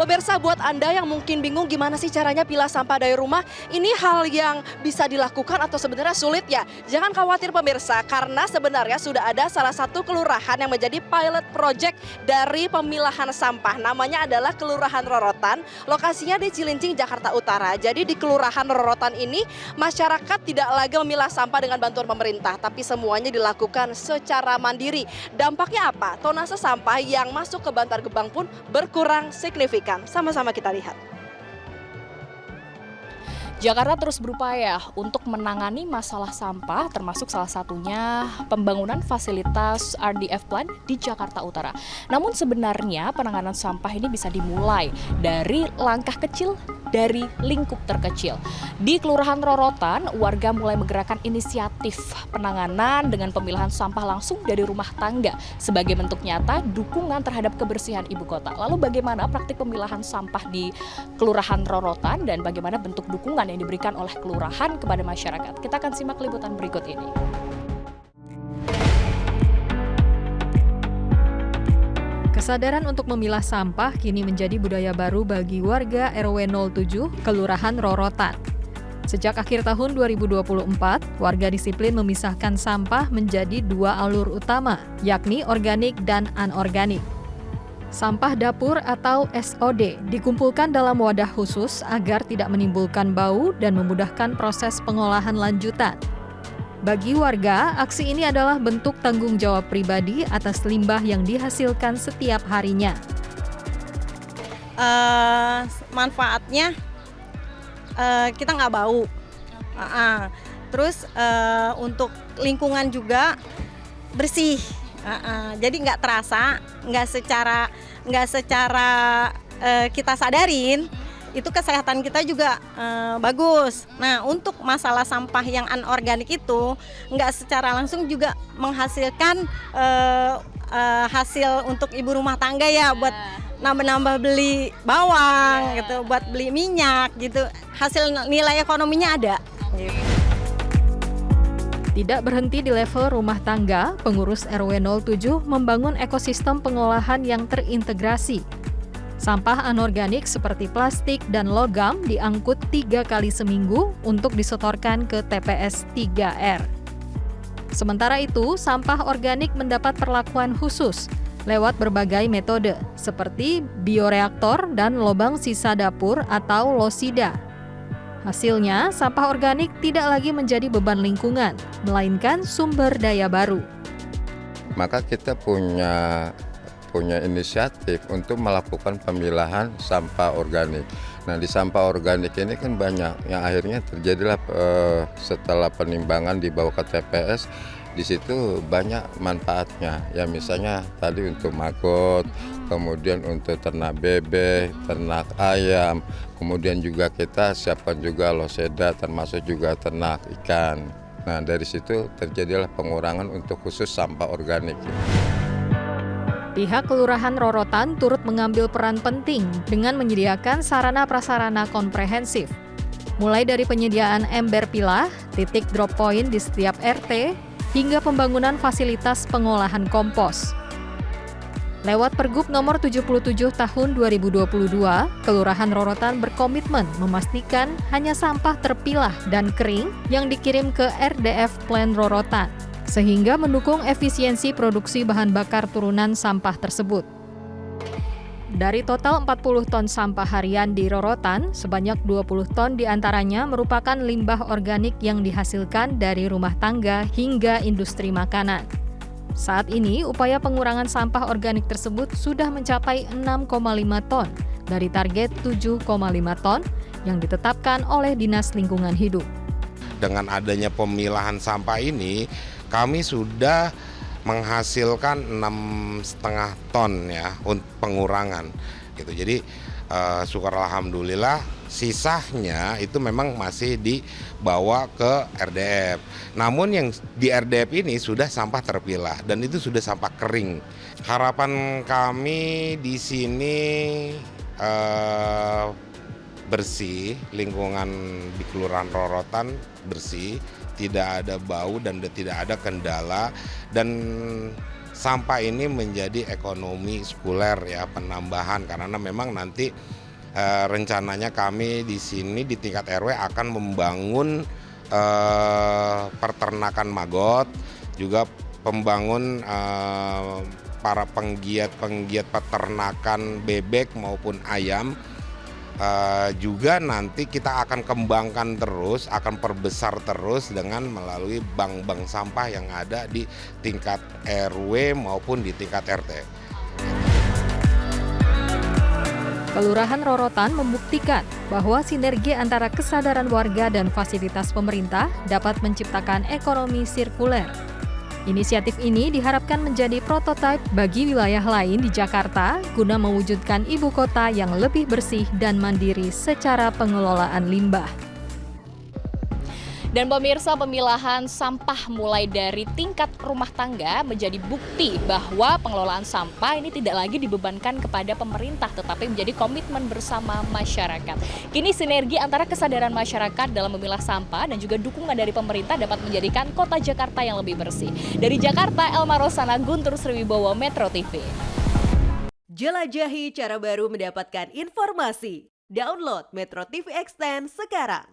Pemirsa, buat Anda yang mungkin bingung gimana sih caranya pilah sampah dari rumah, ini hal yang bisa dilakukan atau sebenarnya sulit ya? Jangan khawatir pemirsa, karena sebenarnya sudah ada salah satu kelurahan yang menjadi pilot project dari pemilahan sampah. Namanya adalah Kelurahan Rorotan, lokasinya di Cilincing, Jakarta Utara. Jadi di Kelurahan Rorotan ini, masyarakat tidak lagi memilah sampah dengan bantuan pemerintah, tapi semuanya dilakukan secara mandiri. Dampaknya apa? Tonase sampah yang masuk ke Bantar Gebang pun berkurang signifikan. Sama-sama kita lihat. Jakarta terus berupaya untuk menangani masalah sampah, termasuk salah satunya pembangunan fasilitas RDF plant di Jakarta Utara. Namun sebenarnya penanganan sampah ini bisa dimulai dari langkah kecil, dari lingkup terkecil. Di Kelurahan Rorotan, warga mulai menggerakkan inisiatif penanganan dengan pemilahan sampah langsung dari rumah tangga sebagai bentuk nyata dukungan terhadap kebersihan ibu kota. Lalu bagaimana praktik pemilahan sampah di Kelurahan Rorotan dan bagaimana bentuk dukungan yang diberikan oleh kelurahan kepada masyarakat? Kita akan simak liputan berikut ini. Kesadaran untuk memilah sampah kini menjadi budaya baru bagi warga RW 07 Kelurahan Rorotan. Sejak akhir tahun 2024, warga disiplin memisahkan sampah menjadi dua alur utama, yakni organik dan anorganik. Sampah dapur atau SOD dikumpulkan dalam wadah khusus agar tidak menimbulkan bau dan memudahkan proses pengolahan lanjutan. Bagi warga, aksi ini adalah bentuk tanggung jawab pribadi atas limbah yang dihasilkan setiap harinya. Manfaatnya kita nggak bau. Terus untuk lingkungan juga bersih. Jadi nggak terasa, nggak secara kita sadarin, itu kesehatan kita juga bagus. Nah, untuk masalah sampah yang anorganik itu nggak secara langsung juga menghasilkan hasil untuk ibu rumah tangga ya, buat nambah-nambah beli bawang gitu, buat beli minyak gitu. Hasil nilai ekonominya ada. Gitu. Tidak berhenti di level rumah tangga, pengurus RW 07 membangun ekosistem pengolahan yang terintegrasi. Sampah anorganik seperti plastik dan logam diangkut 3 kali seminggu untuk disetorkan ke TPS 3R. Sementara itu, sampah organik mendapat perlakuan khusus lewat berbagai metode, seperti bioreaktor dan lobang sisa dapur atau LOSIDA. Hasilnya, sampah organik tidak lagi menjadi beban lingkungan, melainkan sumber daya baru. Maka kita punya inisiatif untuk melakukan pemilahan sampah organik. Nah, di sampah organik ini kan banyak, yang akhirnya terjadilah setelah penimbangan dibawa ke TPS, di situ banyak manfaatnya. Ya misalnya tadi untuk maggot, kemudian untuk ternak bebek, ternak ayam, kemudian juga kita siapkan juga loseda, termasuk juga ternak ikan. Nah, dari situ terjadilah pengurangan untuk khusus sampah organik. Pihak Kelurahan Rorotan turut mengambil peran penting dengan menyediakan sarana-prasarana komprehensif. Mulai dari penyediaan ember pilah, titik drop point di setiap RT, hingga pembangunan fasilitas pengolahan kompos. Lewat Pergub nomor 77 tahun 2022, Kelurahan Rorotan berkomitmen memastikan hanya sampah terpilah dan kering yang dikirim ke RDF Plant Rorotan, sehingga mendukung efisiensi produksi bahan bakar turunan sampah tersebut. Dari total 40 ton sampah harian di Rorotan, sebanyak 20 ton diantaranya merupakan limbah organik yang dihasilkan dari rumah tangga hingga industri makanan. Saat ini, upaya pengurangan sampah organik tersebut sudah mencapai 6,5 ton dari target 7,5 ton yang ditetapkan oleh Dinas Lingkungan Hidup. Dengan adanya pemilahan sampah ini, kami sudah menghasilkan 6,5 ton ya untuk pengurangan gitu. Jadi syukur alhamdulillah, sisanya itu memang masih dibawa ke RDF. Namun yang di RDF ini sudah sampah terpilah dan itu sudah sampah kering. Harapan kami di sini bersih, lingkungan di Kelurahan Rorotan bersih, tidak ada bau dan tidak ada kendala, dan sampah ini menjadi ekonomi sekuler ya, penambahan, karena memang nanti rencananya kami di sini di tingkat RW akan membangun peternakan maggot, juga pembangun para penggiat peternakan bebek maupun ayam. Juga nanti kita akan kembangkan terus, akan perbesar terus dengan melalui bank-bank sampah yang ada di tingkat RW maupun di tingkat RT. Kelurahan Rorotan membuktikan bahwa sinergi antara kesadaran warga dan fasilitas pemerintah dapat menciptakan ekonomi sirkuler. Inisiatif ini diharapkan menjadi prototipe bagi wilayah lain di Jakarta guna mewujudkan ibu kota yang lebih bersih dan mandiri secara pengelolaan limbah. Dan pemirsa, pemilahan sampah mulai dari tingkat rumah tangga menjadi bukti bahwa pengelolaan sampah ini tidak lagi dibebankan kepada pemerintah, tetapi menjadi komitmen bersama masyarakat. Kini sinergi antara kesadaran masyarakat dalam memilah sampah dan juga dukungan dari pemerintah dapat menjadikan kota Jakarta yang lebih bersih. Dari Jakarta, Elma Rosana, Guntur Sriwibowo, Metro TV. Jelajahi cara baru mendapatkan informasi. Download Metro TV Extend sekarang.